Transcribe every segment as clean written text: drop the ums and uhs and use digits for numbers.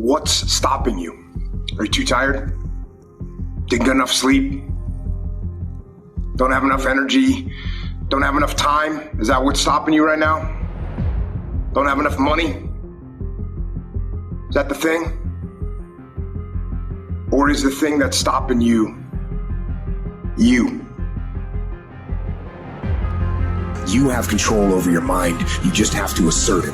What's stopping you? Are you too tired? Didn't get enough sleep? Don't have enough energy? Don't have enough time? Is that what's stopping you right now? Don't have enough money? Is that the thing? Or is the thing that's stopping you, you? You have control over your mind. You just have to assert it.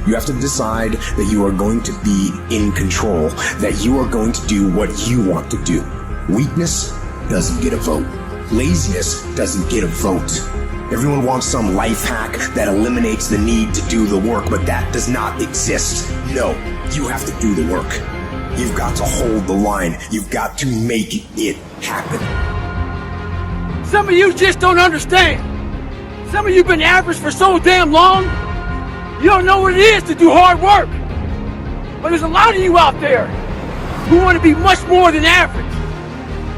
You have to decide that you are going to be in control, that you are going to do what you want to do. Weakness doesn't get a vote. Laziness doesn't get a vote. Everyone wants some life hack that eliminates the need to do the work, but that does not exist. No, you have to do the work. You've got to hold the line. You've got to make it happen. Some of you just don't understand. Some of you been average for so damn long, you don't know what it is to do hard work. But there's a lot of you out there who want to be much more than average,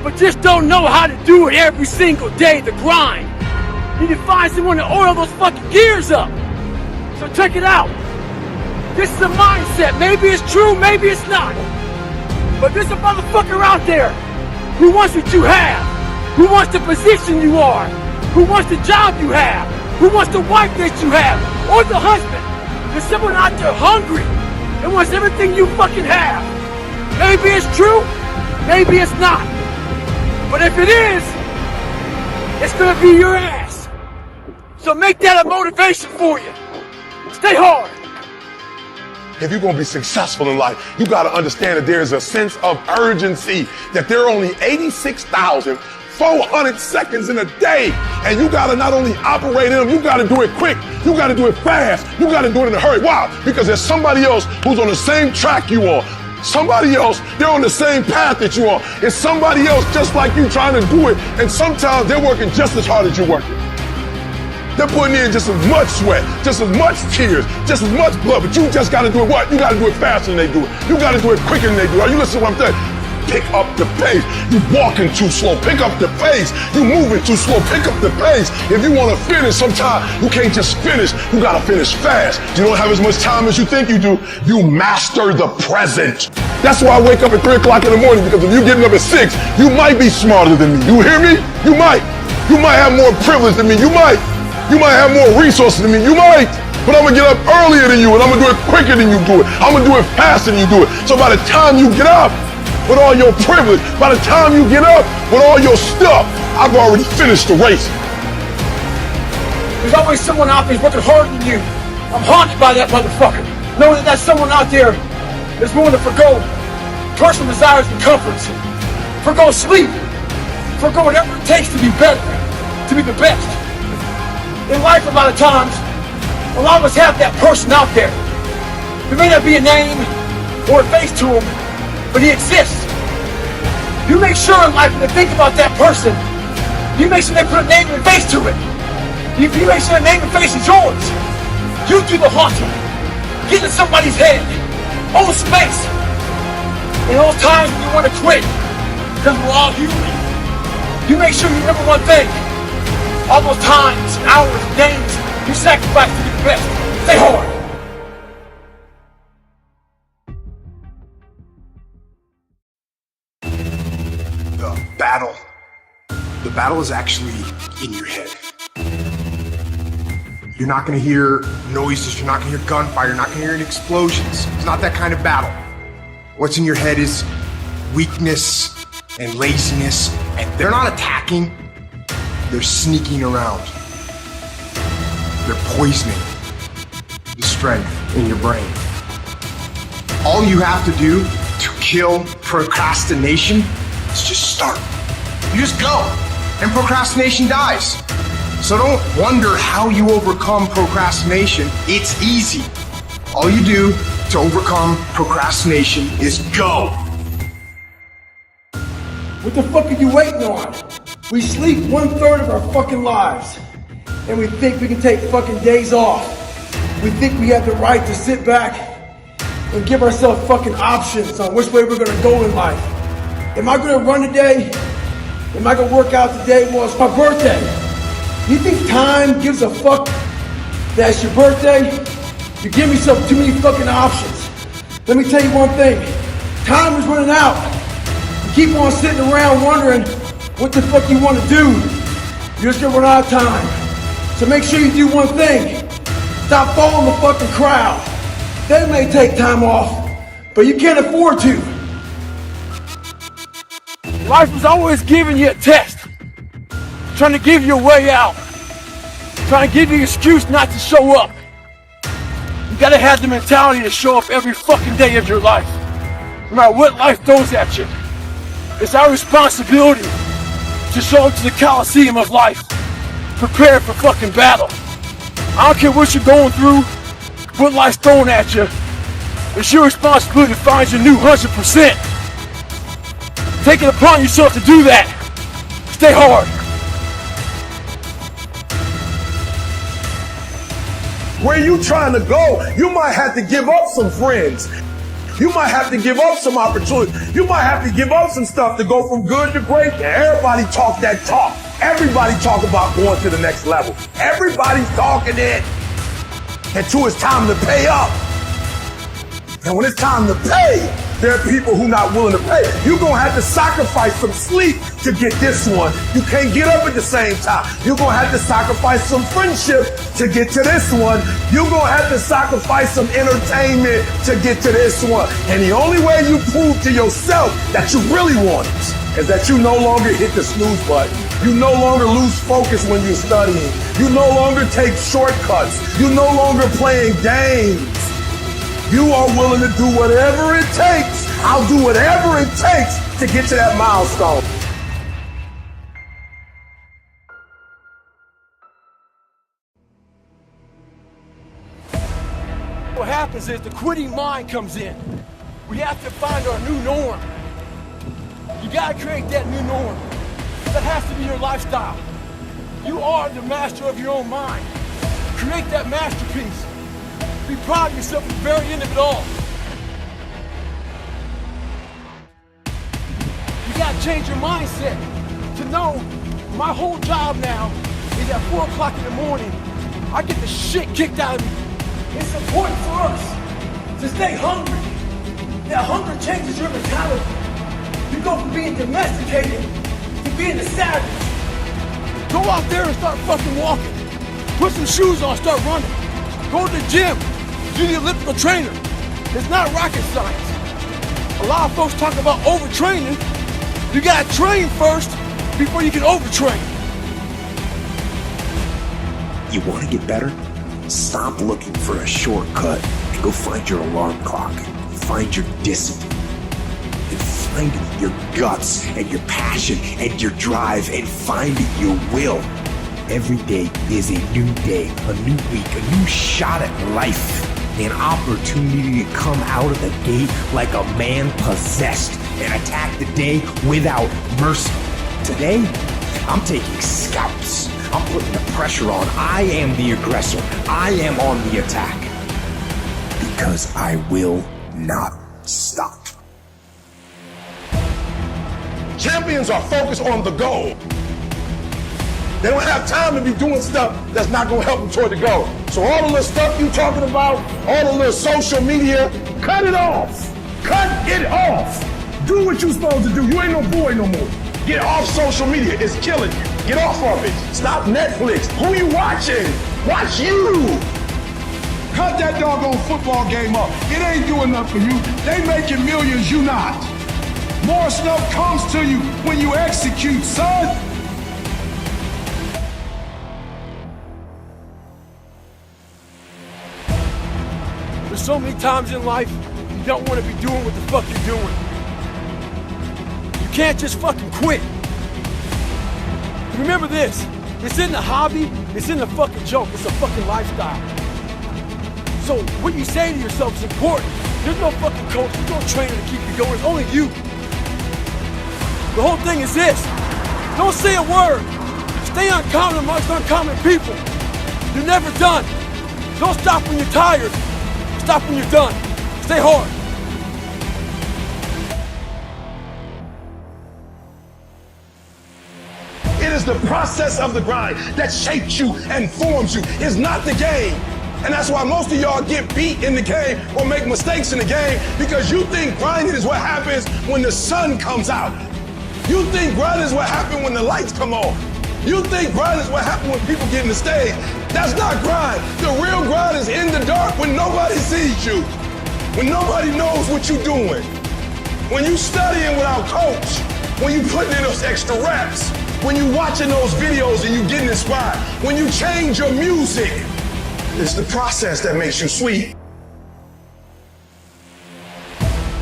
but just don't know how to do it every single day, the grind. You need to find someone to oil those fucking gears up. So check it out. This is a mindset. Maybe it's true, maybe it's not. But there's a motherfucker out there who wants what you have, who wants the position you are, who wants the job you have, who wants the wife that you have, or the husband. There's someone out there hungry and wants everything you fucking have. Maybe it's true, maybe it's not. But if it is, it's gonna be your ass. So make that a motivation for you. Stay hard. If you're gonna be successful in life, you gotta understand that there is a sense of urgency, that there are only 86,400 seconds in a day. And you gotta not only operate in them, you gotta do it quick. You gotta do it fast. You gotta do it in a hurry. Why? Because there's somebody else who's on the same track you are. Somebody else, they're on the same path that you are. It's somebody else just like you trying to do it. And sometimes they're working just as hard as you're working. They're putting in just as much sweat, just as much tears, just as much blood, but you just gotta do it what? You gotta do it faster than they do it. You gotta do it quicker than they do it. Are you listening to what I'm saying? Pick up the pace. You walking too slow, pick up the pace. You moving too slow, pick up the pace. If you wanna finish, sometimes you can't just finish, you gotta finish fast. You don't have as much time as you think you do. You master the present. That's why I wake up at 3 o'clock in the morning, because if you're getting up at 6, you might be smarter than me. You hear me? You might. You might have more privilege than me. You might. You might have more resources than me. You might. But I'm gonna get up earlier than you, and I'm gonna do it quicker than you do it. I'm gonna do it faster than you do it. So by the time you get up with all your privilege, by the time you get up with all your stuff, I've already finished the race. There's always someone out there who's working harder than you. I'm haunted by that motherfucker. Knowing that that's someone out there that's willing to forgo personal desires and comforts, forgo sleep, forgo whatever it takes to be better, to be the best. In life, a lot of times, a lot of us have that person out there. There may not be a name or a face to him, but he exists. You make sure in life when they think about that person, you make sure they put a name and face to it. You make sure the name and face is yours. You do the haunting. Get in somebody's head. Own space. In those times when you want to quit, because we're all human, you make sure you remember one thing. All those times, hours, days, you sacrifice to be the best. Stay hard. The battle is actually in your head. You're not gonna hear noises, you're not gonna hear gunfire, you're not gonna hear explosions. It's not that kind of battle. What's in your head is weakness and laziness, and they're not attacking, they're sneaking around. They're poisoning the strength in your brain. All you have to do to kill procrastination is just start. You just go, and procrastination dies. So don't wonder how you overcome procrastination. It's easy. All you do to overcome procrastination is go. What the fuck are you waiting on? We sleep 1/3 of our fucking lives. And we think we can take fucking days off. We think we have the right to sit back and give ourselves fucking options on which way we're gonna go in life. Am I gonna run today? Am I gonna work out today? Well, it's my birthday. You think time gives a fuck that it's your birthday? You give yourself too many fucking options. Let me tell you one thing. Time is running out. You keep on sitting around wondering what the fuck you want to do. You're just gonna run out of time. So make sure you do one thing. Stop following the fucking crowd. They may take time off, but you can't afford to. Life is always giving you a test. Trying to give you a way out. Trying to give you an excuse not to show up. You gotta have the mentality to show up every fucking day of your life. No matter what life throws at you. It's our responsibility to show up to the Coliseum of life. Prepare for fucking battle. I don't care what you're going through, what life's throwing at you. It's your responsibility to find your new 100%. Take it upon yourself to do that. Stay hard. Where you trying to go, you might have to give up some friends. You might have to give up some opportunity. You might have to give up some stuff to go from good to great. Everybody talk that talk. Everybody talk about going to the next level. Everybody's talking it until it's time to pay up. And when it's time to pay, there are people who not willing to pay. You're going to have to sacrifice some sleep to get this one. You can't get up at the same time. You're going to have to sacrifice some friendship to get to this one. You're going to have to sacrifice some entertainment to get to this one. And the only way you prove to yourself that you really want it is that you no longer hit the snooze button. You no longer lose focus when you're studying. You no longer take shortcuts. You no longer playing games. You are willing to do whatever it takes. I'll do whatever it takes to get to that milestone. What happens is the quitting mind comes in. We have to find our new norm. You gotta create that new norm. That has to be your lifestyle. You are the master of your own mind. Create that masterpiece. Be proud of yourself at the very end of it all. You gotta change your mindset to know my whole job now is at 4 o'clock in the morning. I get the shit kicked out of me. It's important for us to stay hungry. That hunger changes your mentality. You go from being domesticated to being a savage. Go out there and start fucking walking. Put some shoes on, start running. Go to the gym. Do the elliptical trainer. It's not rocket science. A lot of folks talk about overtraining. You gotta train first before you can overtrain. You want to get better? Stop looking for a shortcut and go find your alarm clock. Find your discipline. And find your guts and your passion and your drive and find your will. Every day is a new day, a new week, a new shot at life. An opportunity to come out of the gate like a man possessed and attack the day without mercy. Today, I'm taking scalps. I'm putting the pressure on. I am the aggressor. I am on the attack. Because I will not stop. Champions are focused on the goal. They don't have time to be doing stuff that's not going to help them toward the goal. So all the little stuff you talking about, all the little social media, cut it off. Cut it off. Do what you're supposed to do. You ain't no boy no more. Get off social media. It's killing you. Get off of it. Stop Netflix. Who you watching? Watch you. Cut that doggone football game up. It ain't doing nothing for you. They making millions, you not. More stuff comes to you when you execute, son. There's so many times in life you don't want to be doing what the fuck you're doing. You can't just fucking quit. Remember this, it's in the hobby, it's in the fucking joke, it's a fucking lifestyle. So what you say to yourself is important. There's no fucking coach, there's no trainer to keep you going, it's only you. The whole thing is this, don't say a word. Stay uncommon amongst uncommon people. You're never done. Don't stop when you're tired. Stop when you're done. Stay hard. It is the process of the grind that shapes you and forms you. It's not the game. And that's why most of y'all get beat in the game or make mistakes in the game, because you think grinding is what happens when the sun comes out. You think grinding is what happens when the lights come on. You think grind is what happens when people get in the stage. That's not grind. The real grind is in the dark when nobody sees you, when nobody knows what you're doing, when you studying without coach, when you putting in those extra reps, when you watching those videos and you getting inspired, when you change your music. It's the process that makes you sweet.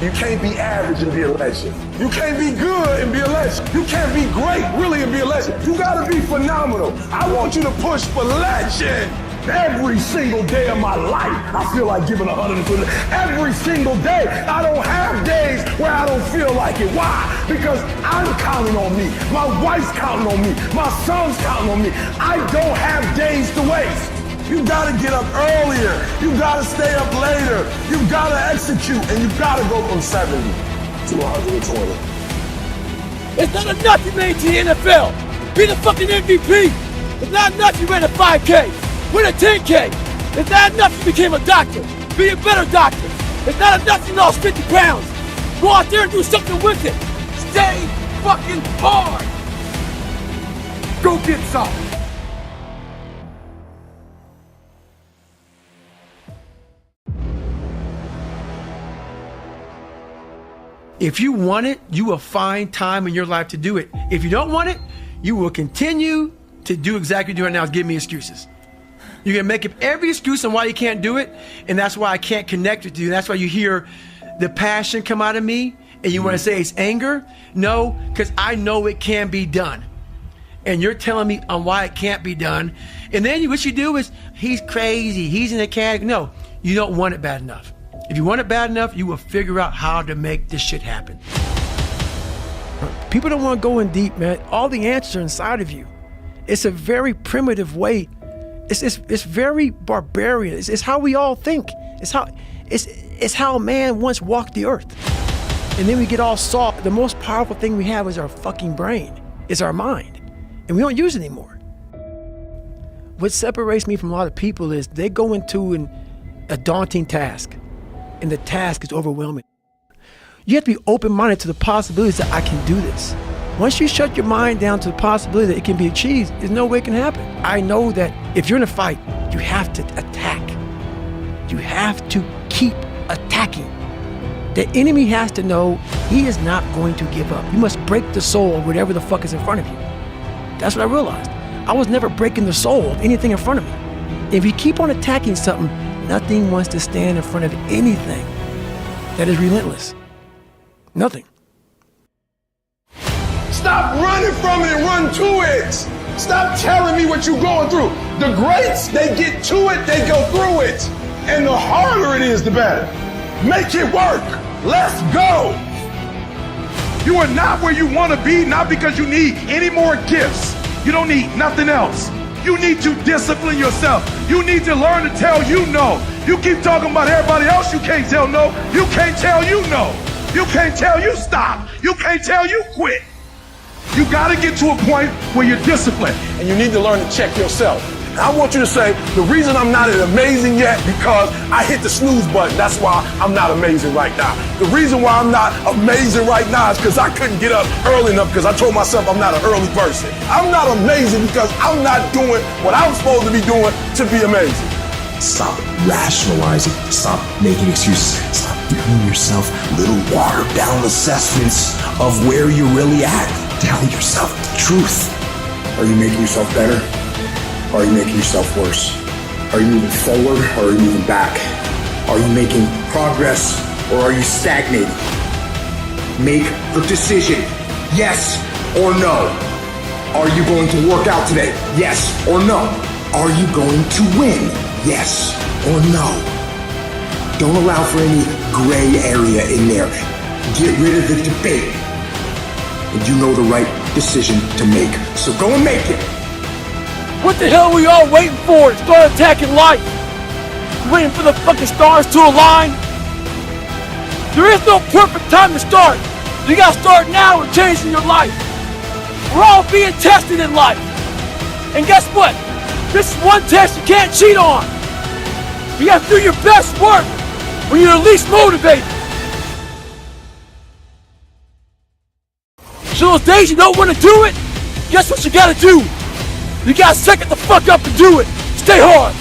You can't be average and be a legend. You can't be good and be a legend. You can't be great, really, and be a legend. You gotta be phenomenal. I want you to push for legend. Every single day of my life, I feel like giving 100%. Every single day, I don't have days where I don't feel like it. Why? Because I'm counting on me. My wife's counting on me. My son's counting on me. I don't have days to waste. You gotta get up earlier. You gotta stay up later. You gotta execute, and you gotta go from 70 to 120. It's not enough you made it to the NFL. Be the fucking MVP. It's not enough you ran a 5K. Win a 10K. It's not enough you became a doctor. Be a better doctor. It's not enough you lost 50 pounds. Go out there and do something with it. Stay fucking hard. Go get some. If you want it, you will find time in your life to do it. If you don't want it, you will continue to do exactly what you're doing now, is give me excuses. You're gonna make up every excuse on why you can't do it, and that's why I can't connect with you. That's why you hear the passion come out of me, and you wanna say it's anger? No, because I know it can be done. And you're telling me on why it can't be done. And then what you do is, he's crazy, he's in a category. No, you don't want it bad enough. If you want it bad enough, you will figure out how to make this shit happen. People don't want to go in deep, man. All the answers are inside of you. It's a very primitive way. It's very barbarian. It's how we all think. It's how man once walked the earth. And then we get all soft. The most powerful thing we have is our fucking brain. It's our mind. And we don't use it anymore. What separates me from a lot of people is they go into a daunting task. And the task is overwhelming. You have to be open-minded to the possibilities that I can do this. Once you shut your mind down to the possibility that it can be achieved, there's no way it can happen. I know that if you're in a fight, you have to attack. You have to keep attacking. The enemy has to know he is not going to give up. You must break the soul of whatever the fuck is in front of you. That's what I realized. I was never breaking the soul of anything in front of me. If you keep on attacking something, nothing wants to stand in front of anything that is relentless. Nothing. Stop running from it and run to it. Stop telling me what you're going through. The greats, they get to it, they go through it. And the harder it is, the better. Make it work. Let's go. You are not where you want to be, not because you need any more gifts. You don't need nothing else. You need to discipline yourself. You need to learn to tell you no. You keep talking about everybody else you can't tell no. You can't tell you no. You can't tell you stop. You can't tell you quit. You gotta get to a point where you're disciplined, and you need to learn to check yourself. And I want you to say, the reason I'm not amazing yet, because I hit the snooze button. That's why I'm not amazing right now. The reason why I'm not amazing right now is because I couldn't get up early enough, because I told myself I'm not an early person. I'm not amazing because I'm not doing what I'm supposed to be doing to be amazing. Stop rationalizing. Stop making excuses. Stop giving yourself little watered down assessments of where you're really at. Tell yourself the truth. Are you making yourself better? Or are you making yourself worse? Are you moving forward or are you moving back? Are you making progress or are you stagnating? Make a decision. Yes or no. Are you going to work out today? Yes or no. Are you going to win? Yes or no. Don't allow for any gray area in there. Get rid of the debate. And you know the right decision to make. So go and make it. What the hell are we all waiting for to start attacking life? Waiting for the fucking stars to align? There is no perfect time to start. You gotta start now and changing your life. We're all being tested in life. And guess what? This is one test you can't cheat on. You gotta do your best work when you're least motivated. So those days you don't want to do it, guess what you gotta do? You gotta suck it the fuck up and do it. Stay hard.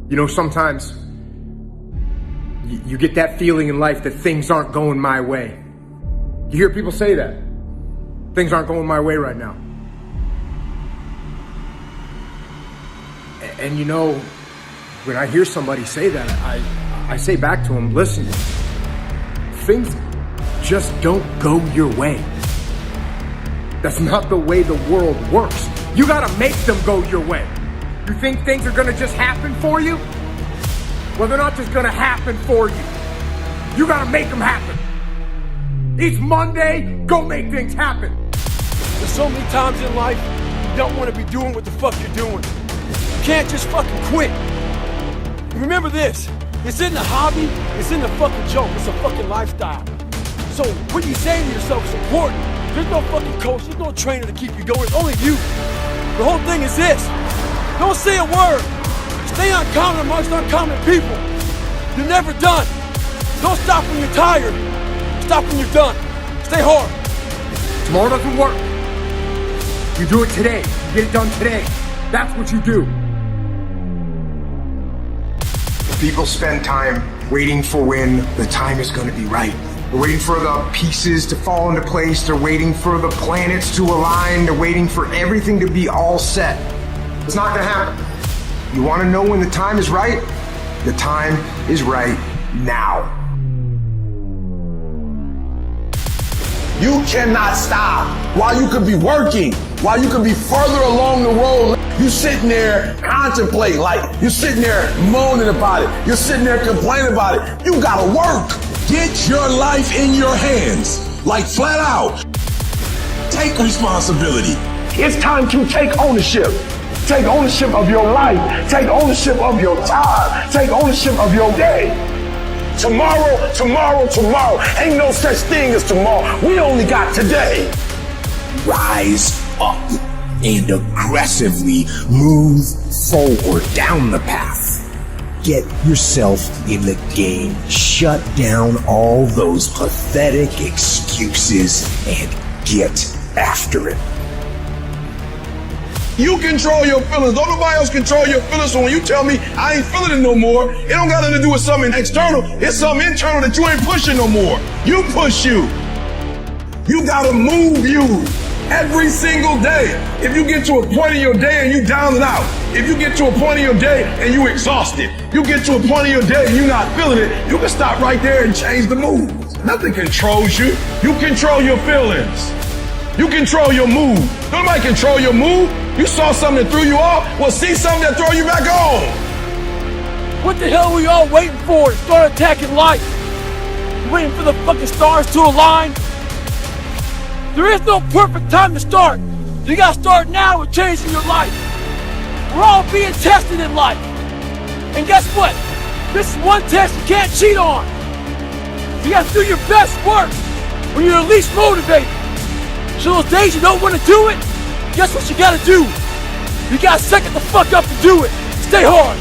You know, sometimes you get that feeling in life that things aren't going my way. You hear people say that. Things aren't going my way right now. And you know, when I hear somebody say that, I say back to them, listen, things just don't go your way. That's not the way the world works. You gotta make them go your way. You think things are gonna just happen for you? Well, they're not just gonna happen for you. You gotta make them happen. Each Monday, go make things happen. There's so many times in life you don't want to be doing what the fuck you're doing. You can't just fucking quit. Remember this, it's in the hobby, it's in the fucking joke, it's a fucking lifestyle. So what you say to yourself is important. There's no fucking coach, there's no trainer to keep you going, it's only you. The whole thing is this, don't say a word. Stay uncommon amongst uncommon people. You're never done. Don't stop when you're tired. Stop when you're done. Stay hard. Tomorrow doesn't work. You do it today. You get it done today. That's what you do. People spend time waiting for when the time is going to be right. They're waiting for the pieces to fall into place. They're waiting for the planets to align. They're waiting for everything to be all set. It's not going to happen. You want to know when the time is right? The time is right now. You cannot stop while you could be working, while you could be further along the road. You sitting there contemplating, like you're sitting there moaning about it. You're sitting there complaining about it. You gotta work. Get your life in your hands, like flat out. Take responsibility. It's time to take ownership. Take ownership of your life. Take ownership of your time. Take ownership of your day. Tomorrow, tomorrow, tomorrow. Ain't no such thing as tomorrow. We only got today. Rise up and aggressively move forward down the path. Get yourself in the game. Shut down all those pathetic excuses and get after it. You control your feelings. Don't nobody else control your feelings. So when you tell me I ain't feeling it no more, it don't got nothing to do with something external. It's something internal that you ain't pushing no more. You push you. You gotta move you every single day. If you get to a point in your day and you down and out, if you get to a point in your day and you exhausted, you get to a point in your day and you not feeling it, you can stop right there and change the mood. Nothing controls you. You control your feelings. You control your mood. Nobody control your mood. You saw something that threw you off, well, see something that throw you back on. What the hell are we all waiting for to start attacking life? You waiting for the fucking stars to align? There is no perfect time to start. You gotta start now with changing your life. We're all being tested in life. And guess what? This is one test you can't cheat on. You gotta do your best work when you're least motivated. So those days you don't want to do it, guess what you gotta do? You gotta suck it the fuck up and do it. Stay hard.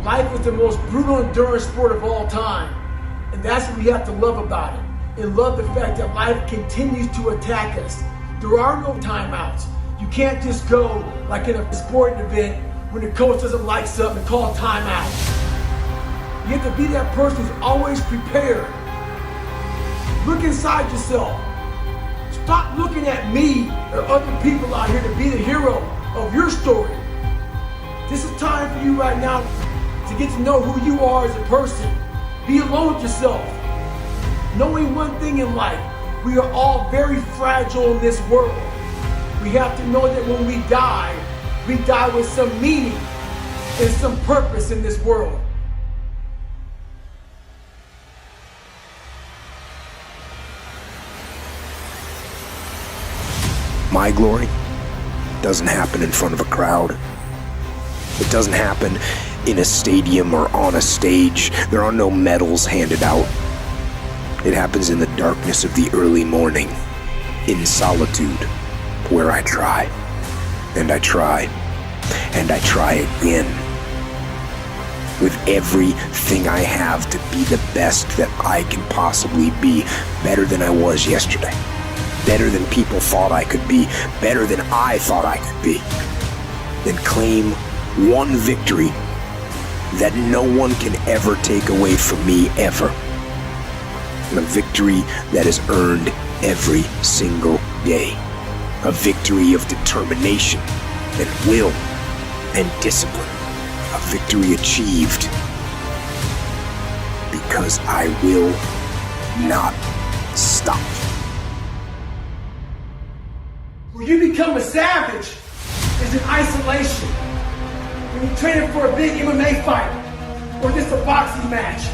Life is the most brutal endurance sport of all time. And that's what we have to love about it. And love the fact that life continues to attack us. There are no timeouts. You can't just go like in a sporting event when the coach doesn't like something and call timeout. You have to be that person who's always prepared. Look inside yourself. Stop looking at me or other people out here to be the hero of your story. This is time for you right now to get to know who you are as a person. Be alone with yourself. Knowing one thing in life, we are all very fragile in this world. We have to know that when we die with some meaning and some purpose in this world. My glory doesn't happen in front of a crowd. It doesn't happen in a stadium or on a stage. There are no medals handed out. It happens in the darkness of the early morning, in solitude, where I try, and I try, and I try again, with everything I have to be the best that I can possibly be, better than I was yesterday, better than people thought I could be, better than I thought I could be. Then claim one victory that no one can ever take away from me, ever. A victory that is earned every single day. A victory of determination and will and discipline. A victory achieved because I will not stop. When you become a savage, it's in isolation. When you're training for a big MMA fight or just a boxing match,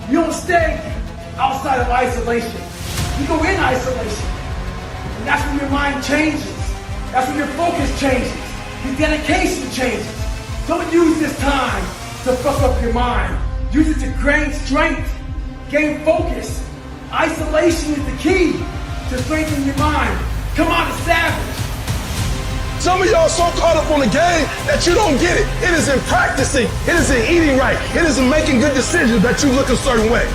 you don't stay outside of isolation. You go in isolation. And that's when your mind changes. That's when your focus changes. Your dedication changes. Don't use this time to fuck up your mind. Use it to gain strength, gain focus. Isolation is the key to strengthen your mind. Come out a savage. Some of y'all so caught up on the game that you don't get it. It is in practicing. It is in eating right. It is in making good decisions that you look a certain way.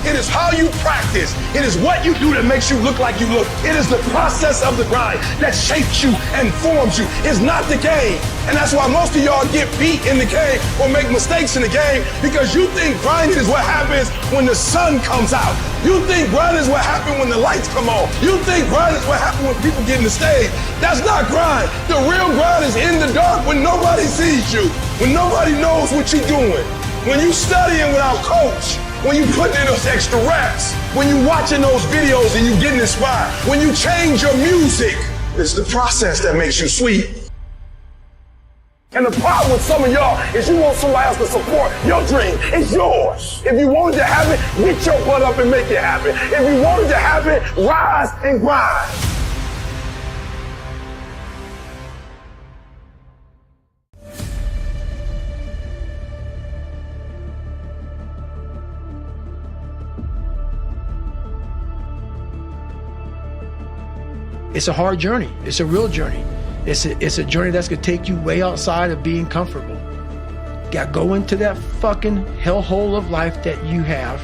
It is how you practice. It is what you do that makes you look like you look. It is the process of the grind that shapes you and forms you. It's not the game. And that's why most of y'all get beat in the game or make mistakes in the game, because you think grinding is what happens when the sun comes out. You think grinding is what happens when the lights come on. You think grinding is what happens when people get in the stage. That's not grind. The real grind is in the dark when nobody sees you, when nobody knows what you're doing, when you studying without coach, when you putting in those extra reps, when you watching those videos and you getting inspired, when you change your music. It's the process that makes you sweet. And the problem with some of y'all is you want somebody else to support your dream. It's yours. If you wanted to have it, get your butt up and make it happen. If you wanted to have it, rise and grind. It's a hard journey. It's a real journey. It's a journey that's gonna take you way outside of being comfortable. You gotta go into that fucking hellhole of life that you have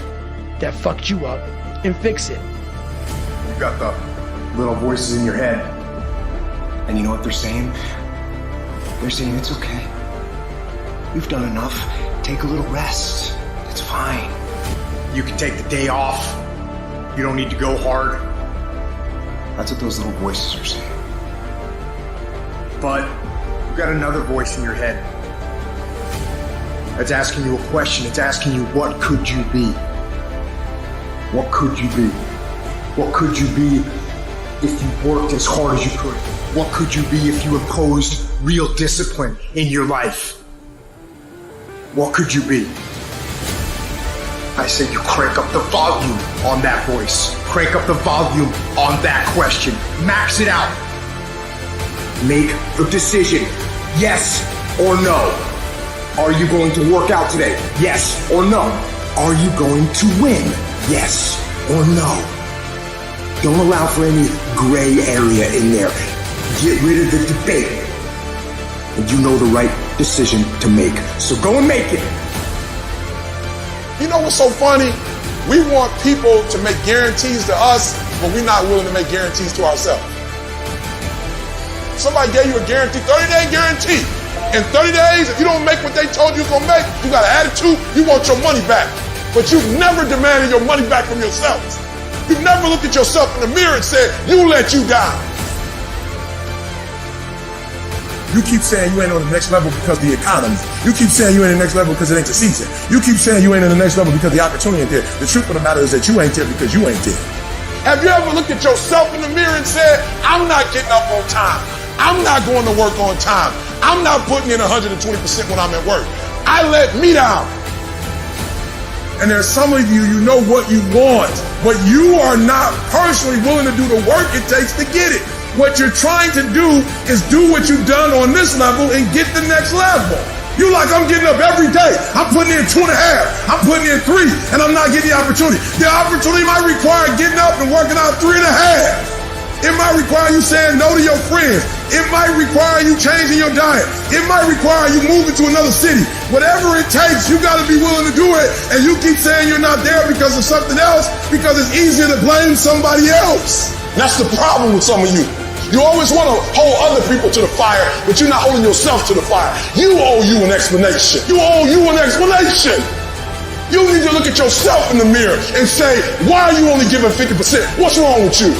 that fucked you up and fix it. You've got the little voices in your head. And you know what they're saying? They're saying it's okay. You've done enough. Take a little rest. It's fine. You can take the day off. You don't need to go hard. That's what those little voices are saying. But you've got another voice in your head that's asking you a question. It's asking you, what could you be? What could you be? What could you be if you worked as hard as you could? What could you be if you imposed real discipline in your life? What could you be? I say you crank up the volume on that voice. Crank up the volume on that question. Max it out. Make the decision, yes or no. Are you going to work out today? Yes or no. Are you going to win? Yes or no. Don't allow for any gray area in there. Get rid of the debate. And you know the right decision to make. So go and make it. You know what's so funny? We want people to make guarantees to us, but we're not willing to make guarantees to ourselves. Somebody gave you a guarantee, 30-day guarantee. In 30 days, if you don't make what they told you you're gonna make, you got an attitude, you want your money back. But you've never demanded your money back from yourself. You've never looked at yourself in the mirror and said, you let you down. You keep saying you ain't on the next level because of the economy. You keep saying you ain't in the next level because it ain't the season. You keep saying you ain't in the next level because the opportunity ain't there. The truth of the matter is that you ain't there because you ain't there. Have you ever looked at yourself in the mirror and said, I'm not getting up on time. I'm not going to work on time. I'm not putting in 120% when I'm at work. I let me down. And there's some of you, you know what you want, but you are not personally willing to do the work it takes to get it. What you're trying to do is do what you've done on this level and get the next level. You like, I'm getting up every day. I'm putting in 2.5. I'm putting in 3, and I'm not getting the opportunity. The opportunity might require getting up and working out 3.5. It might require you saying no to your friends. It might require you changing your diet. It might require you moving to another city. Whatever it takes, you got to be willing to do it. And you keep saying you're not there because of something else, because it's easier to blame somebody else. That's the problem with some of you. You always want to hold other people to the fire, but you're not holding yourself to the fire. You owe you an explanation. You owe you an explanation. You need to look at yourself in the mirror and say, why are you only giving 50%? What's wrong with you?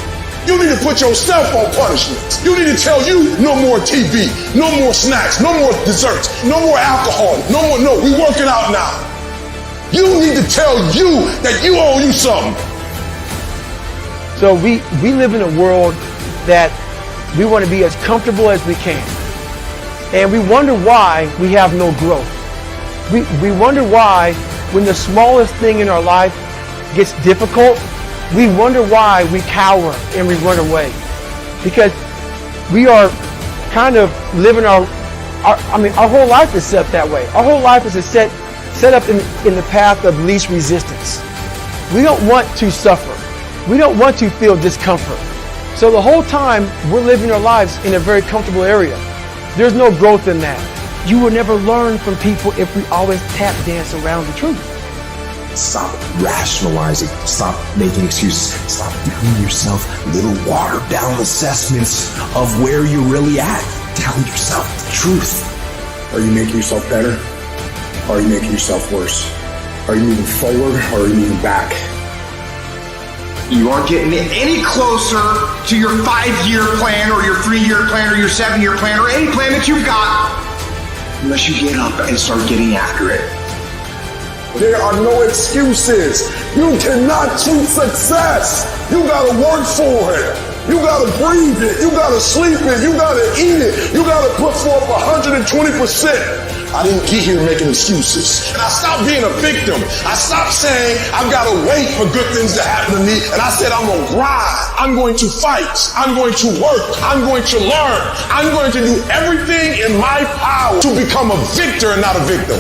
You need to put yourself on punishment. You need to tell you no more TV, no more snacks, no more desserts, no more alcohol, no, we working out now. You need to tell you that you owe you something. So we live in a world that we want to be as comfortable as we can. And we wonder why we have no growth. We wonder why when the smallest thing in our life gets difficult, we wonder why we cower and we run away. Because we are kind of living our whole life is set that way. Our whole life is set up in the path of least resistance. We don't want to suffer. We don't want to feel discomfort. So the whole time we're living our lives in a very comfortable area. There's no growth in that. You will never learn from people if we always tap dance around the truth. Stop rationalizing. Stop making excuses. Stop giving yourself little watered down assessments of where you're really at. Tell yourself the truth. Are you making yourself better? Or are you making yourself worse? Are you moving forward or are you moving back? You aren't getting any closer to your 5-year plan or your 3-year plan or your 7-year plan or any plan that you've got unless you get up and start getting after it. There are no excuses. You cannot choose success. You gotta work for it. You gotta breathe it. You gotta sleep it. You gotta eat it. You gotta put forth 120%. I didn't get here making excuses. And I stopped being a victim. I stopped saying I've gotta wait for good things to happen to me. And I said I'm gonna grind. I'm going to fight. I'm going to work. I'm going to learn. I'm going to do everything in my power to become a victor and not a victim.